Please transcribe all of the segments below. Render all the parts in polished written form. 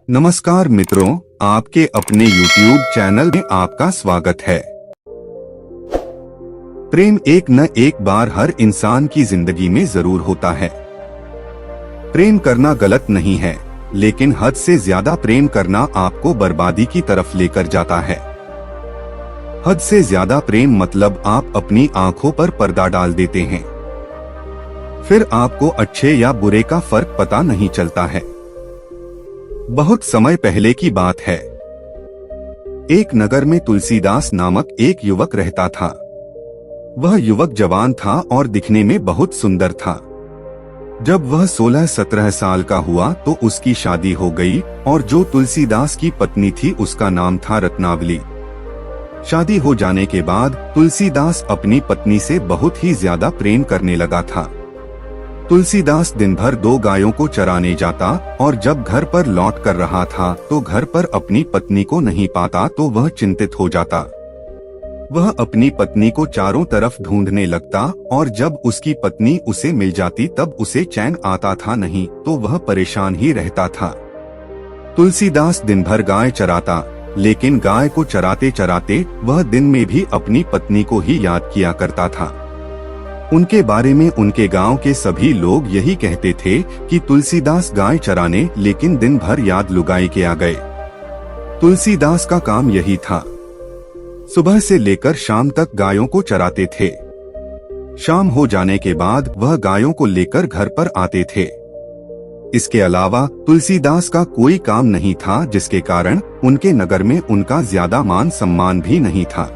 नमस्कार मित्रों, आपके अपने YouTube चैनल में आपका स्वागत है। प्रेम एक न एक बार हर इंसान की जिंदगी में जरूर होता है। प्रेम करना गलत नहीं है, लेकिन हद से ज्यादा प्रेम करना आपको बर्बादी की तरफ लेकर जाता है। हद से ज्यादा प्रेम मतलब आप अपनी आंखों पर पर्दा डाल देते हैं। फिर आपको अच्छे या बुरे का फर्क पता नहीं चलता है। बहुत समय पहले की बात है। एक नगर में तुलसीदास नामक एक युवक रहता था। वह युवक जवान था और दिखने में बहुत सुंदर था। जब वह 16-17 साल का हुआ तो उसकी शादी हो गई और जो तुलसीदास की पत्नी थी उसका नाम था रत्नावली। शादी हो जाने के बाद तुलसीदास अपनी पत्नी से बहुत ही ज्यादा प्रेम करने लगा था। तुलसीदास दिन भर 2 गायों को चराने जाता और जब घर पर लौट कर रहा था तो घर पर अपनी पत्नी को नहीं पाता तो वह चिंतित हो जाता। वह अपनी पत्नी को चारों तरफ ढूंढने लगता और जब उसकी पत्नी उसे मिल जाती तब उसे चैन आता था नहीं तो वह परेशान ही रहता था। तुलसीदास दिन भर गाय चराता, लेकिन गाय को चराते चराते वह दिन में भी अपनी पत्नी को ही याद किया करता था। उनके बारे में उनके गांव के सभी लोग यही कहते थे कि तुलसीदास गाय चराने लेकिन दिन भर याद लुगाई के आ गए। तुलसीदास का काम यही था। सुबह से लेकर शाम तक गायों को चराते थे। शाम हो जाने के बाद वह गायों को लेकर घर पर आते थे। इसके अलावा तुलसीदास का कोई काम नहीं था, जिसके कारण उनके नगर में उनका ज्यादा मान सम्मान भी नहीं था।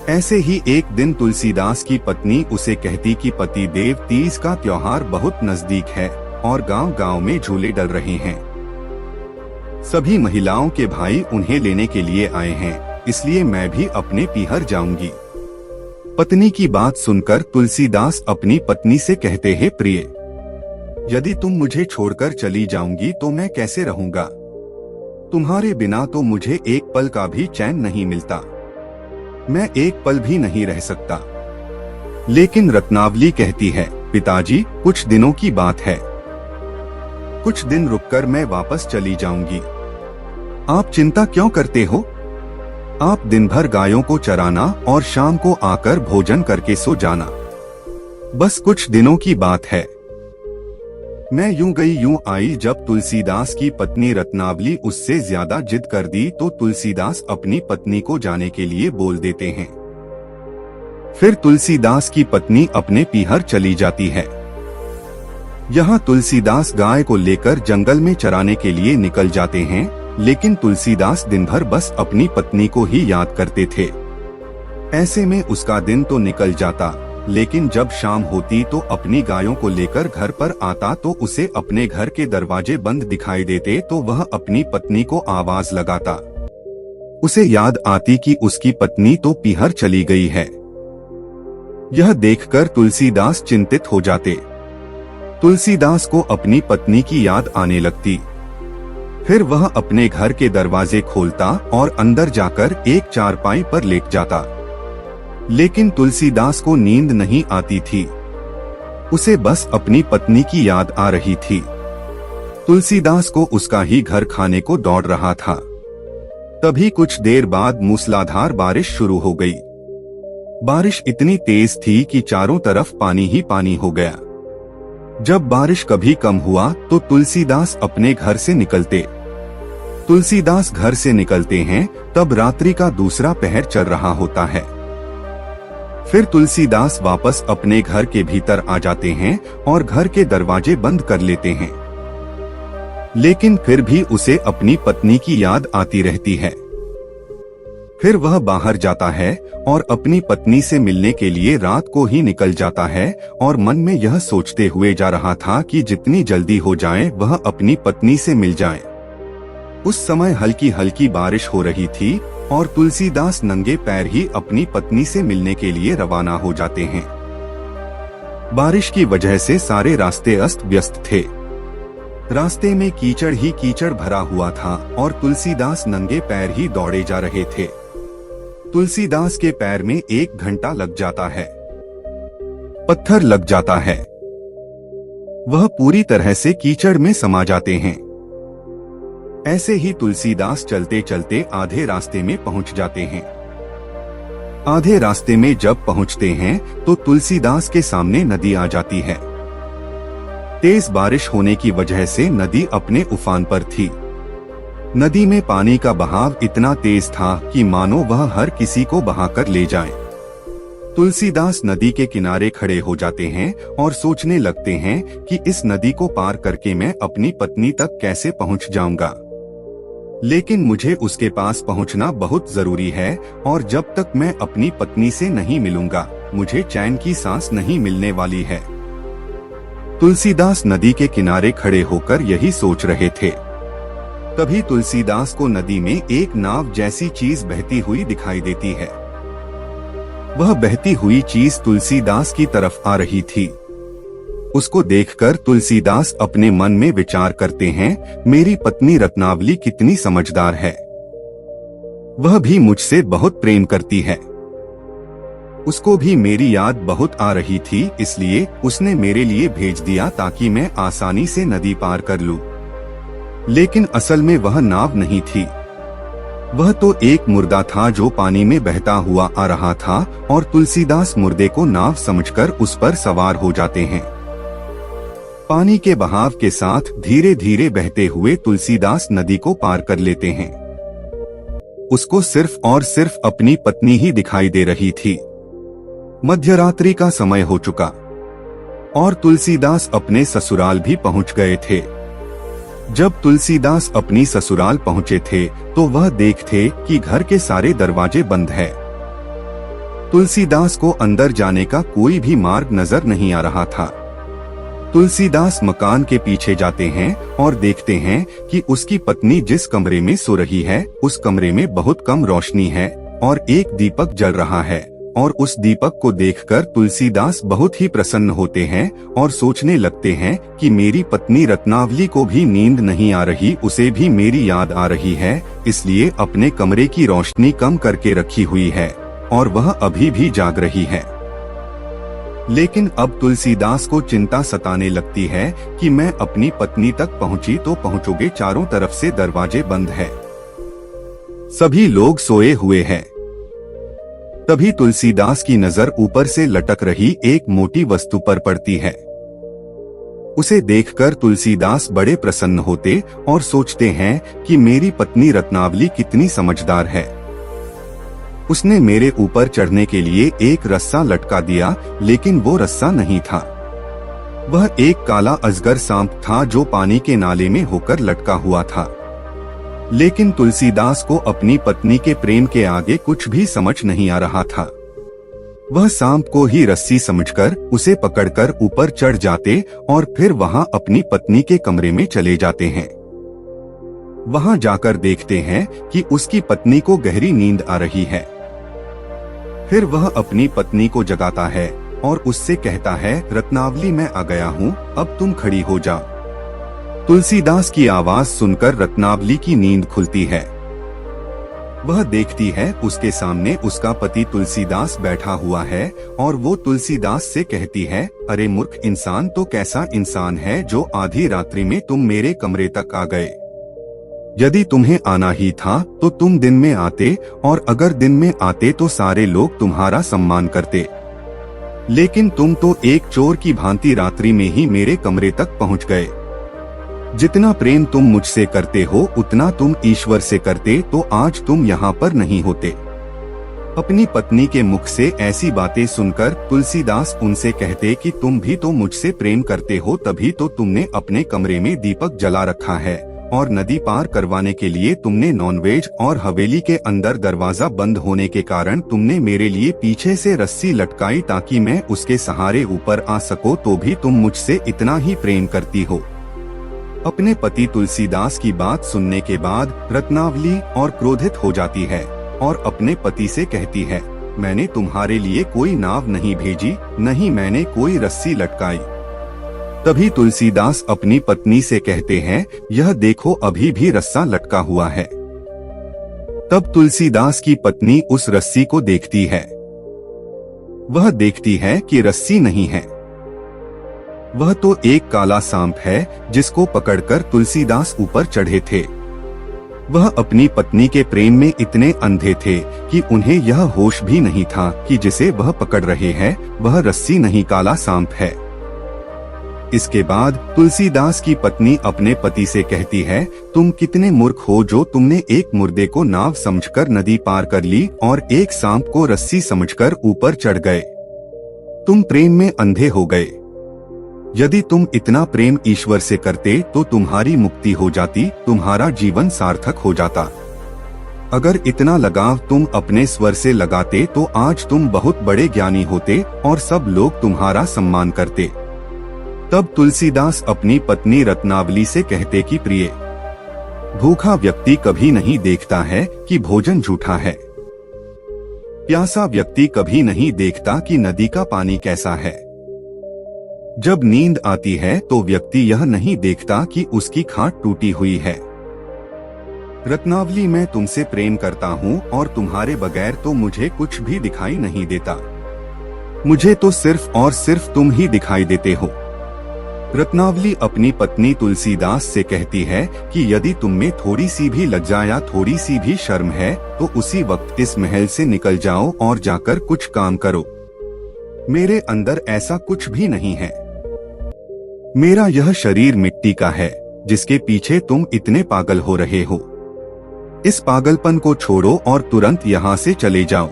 ऐसे ही एक दिन तुलसीदास की पत्नी उसे कहती कि पति देव तीज का त्योहार बहुत नजदीक है और गांव-गांव में झूले डल रहे हैं। सभी महिलाओं के भाई उन्हें लेने के लिए आए हैं, इसलिए मैं भी अपने पीहर जाऊंगी। पत्नी की बात सुनकर तुलसीदास अपनी पत्नी से कहते हैं, प्रिय, यदि तुम मुझे छोड़कर चली जाऊंगी तो मैं कैसे रहूंगा? तुम्हारे बिना तो मुझे एक पल का भी चैन नहीं मिलता। मैं एक पल भी नहीं रह सकता। लेकिन रत्नावली कहती है, पिताजी, कुछ दिनों की बात है। कुछ दिन रुककर मैं वापस चली जाऊंगी। आप चिंता क्यों करते हो? आप दिन भर गायों को चराना और शाम को आकर भोजन करके सो जाना। बस कुछ दिनों की बात है। मैं यूं गई यूं आई। जब तुलसीदास की पत्नी रत्नावली उससे ज्यादा जिद कर दी तो तुलसीदास अपनी पत्नी को जाने के लिए बोल देते हैं। फिर तुलसीदास की पत्नी अपने पीहर चली जाती है। यहाँ तुलसीदास गाय को लेकर जंगल में चराने के लिए निकल जाते हैं, लेकिन तुलसीदास दिन भर बस अपनी पत्नी को ही याद करते थे। ऐसे में उसका दिन तो निकल जाता, लेकिन जब शाम होती तो अपनी गायों को लेकर घर पर आता तो उसे अपने घर के दरवाजे बंद दिखाई देते तो वह अपनी पत्नी को आवाज लगाता। उसे याद आती कि उसकी पत्नी तो पीहर चली गई है। यह देखकर तुलसीदास चिंतित हो जाते। तुलसीदास को अपनी पत्नी की याद आने लगती। फिर वह अपने घर के दरवाजे खोलता और अंदर जाकर एक चारपाई पर लेट जाता। लेकिन तुलसीदास को नींद नहीं आती थी। उसे बस अपनी पत्नी की याद आ रही थी। तुलसीदास को उसका ही घर खाने को दौड़ रहा था। तभी कुछ देर बाद मूसलाधार बारिश शुरू हो गई। बारिश इतनी तेज थी कि चारों तरफ पानी ही पानी हो गया। जब बारिश कभी कम हुआ तो तुलसीदास अपने घर से निकलते। तुलसीदास घर से निकलते हैं तब रात्रि का दूसरा पहर चल रहा होता है। फिर तुलसीदास वापस अपने घर के भीतर आ जाते हैं और घर के दरवाजे बंद कर लेते हैं। लेकिन फिर भी उसे अपनी पत्नी की याद आती रहती है। फिर वह बाहर जाता है और अपनी पत्नी से मिलने के लिए रात को ही निकल जाता है और मन में यह सोचते हुए जा रहा था कि जितनी जल्दी हो जाए वह अपनी पत्नी से मिल जाए। उस समय हल्की हल्की बारिश हो रही थी और तुलसीदास नंगे पैर ही अपनी पत्नी से मिलने के लिए रवाना हो जाते हैं। बारिश की वजह से सारे रास्ते अस्त व्यस्त थे। रास्ते में कीचड़ ही कीचड़ भरा हुआ था और तुलसीदास नंगे पैर ही दौड़े जा रहे थे। तुलसीदास के पैर में 1 घंटा लग जाता है। पत्थर लग जाता है। वह पूरी तरह से कीचड़ में समा जाते हैं। ऐसे ही तुलसीदास चलते चलते आधे रास्ते में पहुंच जाते हैं। आधे रास्ते में जब पहुंचते हैं तो तुलसीदास के सामने नदी आ जाती है। तेज बारिश होने की वजह से नदी अपने उफान पर थी। नदी में पानी का बहाव इतना तेज था कि मानो वह हर किसी को बहाकर ले जाए। तुलसीदास नदी के किनारे खड़े हो जाते हैं और सोचने लगते हैं कि इस नदी को पार करके मैं अपनी पत्नी तक कैसे पहुंच जाऊंगा। लेकिन मुझे उसके पास पहुंचना बहुत जरूरी है और जब तक मैं अपनी पत्नी से नहीं मिलूंगा मुझे चैन की सांस नहीं मिलने वाली है। तुलसीदास नदी के किनारे खड़े होकर यही सोच रहे थे। तभी तुलसीदास को नदी में एक नाव जैसी चीज बहती हुई दिखाई देती है। वह बहती हुई चीज तुलसीदास की तरफ आ रही थी। उसको देखकर तुलसीदास अपने मन में विचार करते हैं, मेरी पत्नी रत्नावली कितनी समझदार है। वह भी मुझसे बहुत प्रेम करती है। उसको भी मेरी याद बहुत आ रही थी, इसलिए उसने मेरे लिए भेज दिया ताकि मैं आसानी से नदी पार कर लूं। लेकिन असल में वह नाव नहीं थी। वह तो एक मुर्दा था जो पानी में बहता हुआ आ रहा था और तुलसीदास मुर्दे को नाव समझकर उस पर सवार हो जाते हैं। पानी के बहाव के साथ धीरे धीरे बहते हुए तुलसीदास नदी को पार कर लेते हैं। उसको सिर्फ और सिर्फ अपनी पत्नी ही दिखाई दे रही थी। मध्यरात्रि का समय हो चुका और तुलसीदास अपने ससुराल भी पहुंच गए थे। जब तुलसीदास अपनी ससुराल पहुंचे थे तो वह देखते कि घर के सारे दरवाजे बंद है। तुलसीदास को अंदर जाने का कोई भी मार्ग नजर नहीं आ रहा था। तुलसीदास मकान के पीछे जाते हैं और देखते हैं कि उसकी पत्नी जिस कमरे में सो रही है उस कमरे में बहुत कम रोशनी है और एक दीपक जल रहा है। और उस दीपक को देखकर तुलसीदास बहुत ही प्रसन्न होते हैं और सोचने लगते हैं कि मेरी पत्नी रत्नावली को भी नींद नहीं आ रही, उसे भी मेरी याद आ रही है, इसलिए अपने कमरे की रोशनी कम करके रखी हुई है और वह अभी भी जाग रही है। लेकिन अब तुलसीदास को चिंता सताने लगती है कि मैं अपनी पत्नी तक पहुंची तो पहुंचोगे, चारों तरफ से दरवाजे बंद है, सभी लोग सोए हुए हैं। तभी तुलसीदास की नजर ऊपर से लटक रही एक मोटी वस्तु पर पड़ती है। उसे देखकर तुलसीदास बड़े प्रसन्न होते और सोचते हैं कि मेरी पत्नी रत्नावली कितनी समझदार है। उसने मेरे ऊपर चढ़ने के लिए एक रस्सा लटका दिया, लेकिन वो रस्सा नहीं था। वह एक काला अजगर सांप था जो पानी के नाले में होकर लटका हुआ था। लेकिन तुलसीदास को अपनी पत्नी के प्रेम के आगे कुछ भी समझ नहीं आ रहा था। वह सांप को ही रस्सी समझकर उसे पकड़कर ऊपर चढ़ जाते और फिर वहां अपनी पत्नी के कमरे में चले जाते हैं। वहां जाकर देखते हैं कि उसकी पत्नी को गहरी नींद आ रही है। फिर वह अपनी पत्नी को जगाता है और उससे कहता है, रत्नावली मैं आ गया हूँ, अब तुम खड़ी हो जा। तुलसीदास की आवाज सुनकर रत्नावली की नींद खुलती है। वह देखती है उसके सामने उसका पति तुलसीदास बैठा हुआ है और वो तुलसीदास से कहती है, अरे मूर्ख इंसान, तो कैसा इंसान है जो आधी रात्रि में तुम मेरे कमरे तक आ गए। यदि तुम्हें आना ही था तो तुम दिन में आते, और अगर दिन में आते तो सारे लोग तुम्हारा सम्मान करते। लेकिन तुम तो एक चोर की भांति रात्रि में ही मेरे कमरे तक पहुंच गए। जितना प्रेम तुम मुझसे करते हो उतना तुम ईश्वर से करते तो आज तुम यहाँ पर नहीं होते। अपनी पत्नी के मुख से ऐसी बातें सुनकर तुलसीदास उनसे कहते कि तुम भी तो मुझसे प्रेम करते हो, तभी तो तुमने अपने कमरे में दीपक जला रखा है और नदी पार करवाने के लिए तुमने नॉनवेज, और हवेली के अंदर दरवाजा बंद होने के कारण तुमने मेरे लिए पीछे से रस्सी लटकाई ताकि मैं उसके सहारे ऊपर आ सको, तो भी तुम मुझसे इतना ही प्रेम करती हो। अपने पति तुलसीदास की बात सुनने के बाद रत्नावली और क्रोधित हो जाती है और अपने पति से कहती है, मैंने तुम्हारे लिए कोई नाव नहीं भेजी, नहीं मैंने कोई रस्सी लटकाई। तभी तुलसीदास अपनी पत्नी से कहते हैं, यह देखो अभी भी रस्सा लटका हुआ है। तब तुलसीदास की पत्नी उस रस्सी को देखती है। वह देखती है कि रस्सी नहीं है, वह तो एक काला सांप है जिसको पकड़कर तुलसीदास ऊपर चढ़े थे। वह अपनी पत्नी के प्रेम में इतने अंधे थे कि उन्हें यह होश भी नहीं था कि जिसे वह पकड़ रहे हैं वह रस्सी नहीं काला सांप है। इसके बाद तुलसीदास की पत्नी अपने पति से कहती है, तुम कितने मूर्ख हो जो तुमने एक मुर्दे को नाव समझकर नदी पार कर ली और एक सांप को रस्सी समझकर ऊपर चढ़ गए। तुम प्रेम में अंधे हो गए। यदि तुम इतना प्रेम ईश्वर से करते तो तुम्हारी मुक्ति हो जाती, तुम्हारा जीवन सार्थक हो जाता। अगर इतना लगाव तुम अपने स्वर से लगाते तो आज तुम बहुत बड़े ज्ञानी होते और सब लोग तुम्हारा सम्मान करते। तब तुलसीदास अपनी पत्नी रत्नावली से कहते कि प्रिय, भूखा व्यक्ति कभी नहीं देखता है कि भोजन झूठा है। प्यासा व्यक्ति कभी नहीं देखता कि नदी का पानी कैसा है। जब नींद आती है तो व्यक्ति यह नहीं देखता कि उसकी खाट टूटी हुई है। रत्नावली, मैं तुमसे प्रेम करता हूँ और तुम्हारे बगैर तो मुझे कुछ भी दिखाई नहीं देता। मुझे तो सिर्फ और सिर्फ तुम ही दिखाई देते हो। रत्नावली अपनी पत्नी तुलसीदास से कहती है कि यदि तुम में थोड़ी सी भी लज्जा या थोड़ी सी भी शर्म है तो उसी वक्त इस महल से निकल जाओ और जाकर कुछ काम करो। मेरे अंदर ऐसा कुछ भी नहीं है। मेरा यह शरीर मिट्टी का है जिसके पीछे तुम इतने पागल हो रहे हो। इस पागलपन को छोड़ो और तुरंत यहाँ से चले जाओ।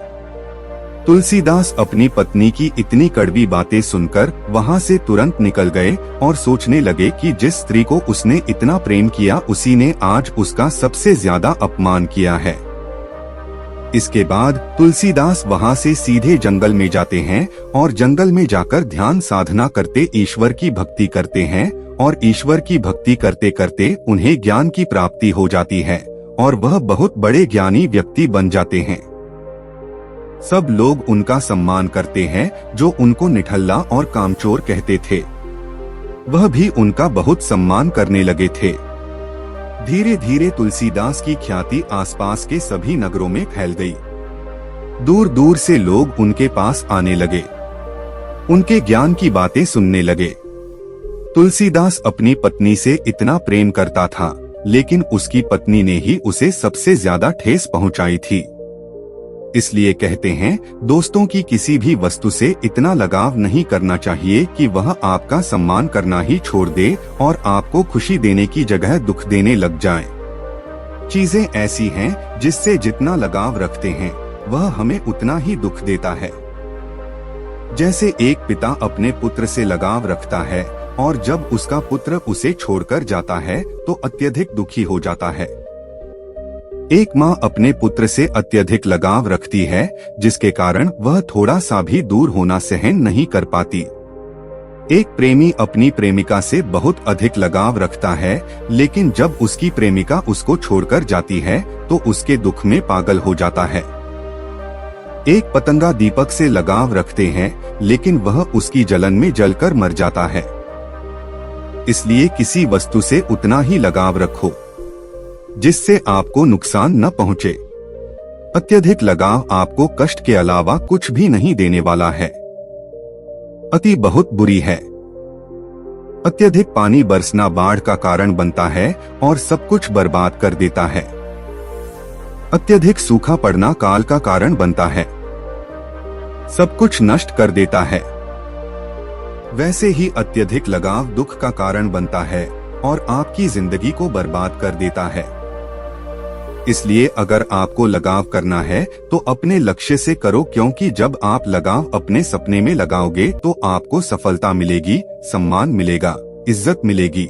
तुलसीदास अपनी पत्नी की इतनी कड़वी बातें सुनकर वहाँ से तुरंत निकल गए और सोचने लगे कि जिस स्त्री को उसने इतना प्रेम किया उसी ने आज उसका सबसे ज्यादा अपमान किया है। इसके बाद तुलसीदास वहाँ से सीधे जंगल में जाते हैं और जंगल में जाकर ध्यान साधना करते ईश्वर की भक्ति करते हैं और ईश्वर की भक्ति करते करते उन्हें ज्ञान की प्राप्ति हो जाती है और वह बहुत बड़े ज्ञानी व्यक्ति बन जाते हैं। सब लोग उनका सम्मान करते हैं जो उनको निठल्ला और कामचोर कहते थे। वह भी उनका बहुत सम्मान करने लगे थे। धीरे धीरे तुलसीदास की ख्याति आसपास के सभी नगरों में फैल गई। दूर दूर से लोग उनके पास आने लगे, उनके ज्ञान की बातें सुनने लगे। तुलसीदास अपनी पत्नी से इतना प्रेम करता था लेकिन उसकी पत्नी ने ही उसे सबसे ज्यादा ठेस पहुंचाई थी। इसलिए कहते हैं, दोस्तों की किसी भी वस्तु से इतना लगाव नहीं करना चाहिए कि वह आपका सम्मान करना ही छोड़ दे और आपको खुशी देने की जगह दुख देने लग जाए। चीजें ऐसी हैं जिससे जितना लगाव रखते हैं वह हमें उतना ही दुख देता है। जैसे एक पिता अपने पुत्र से लगाव रखता है और जब उसका पुत्र उसे छोड़कर जाता है तो अत्यधिक दुखी हो जाता है। एक माँ अपने पुत्र से अत्यधिक लगाव रखती है जिसके कारण वह थोड़ा सा भी दूर होना सहन नहीं कर पाती। एक प्रेमी अपनी प्रेमिका से बहुत अधिक लगाव रखता है लेकिन जब उसकी प्रेमिका उसको छोड़कर जाती है तो उसके दुख में पागल हो जाता है। एक पतंगा दीपक से लगाव रखते हैं लेकिन वह उसकी जलन में जलकर मर जाता है। इसलिए किसी वस्तु से उतना ही लगाव रखो जिससे आपको नुकसान न पहुंचे। अत्यधिक लगाव आपको कष्ट के अलावा कुछ भी नहीं देने वाला है। अति बहुत बुरी है। अत्यधिक पानी बरसना बाढ़ का कारण बनता है और सब कुछ बर्बाद कर देता है। अत्यधिक सूखा पड़ना काल का कारण बनता है, सब कुछ नष्ट कर देता है। वैसे ही अत्यधिक लगाव दुख का कारण बनता है और आपकी जिंदगी को बर्बाद कर देता है। इसलिए अगर आपको लगाव करना है तो अपने लक्ष्य से करो, क्योंकि जब आप लगाव अपने सपने में लगाओगे तो आपको सफलता मिलेगी, सम्मान मिलेगा, इज्जत मिलेगी,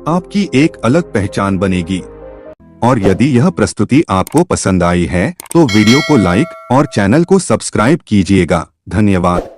आपकी एक अलग पहचान बनेगी। और यदि यह प्रस्तुति आपको पसंद आई है तो वीडियो को लाइक और चैनल को सब्सक्राइब कीजिएगा। धन्यवाद।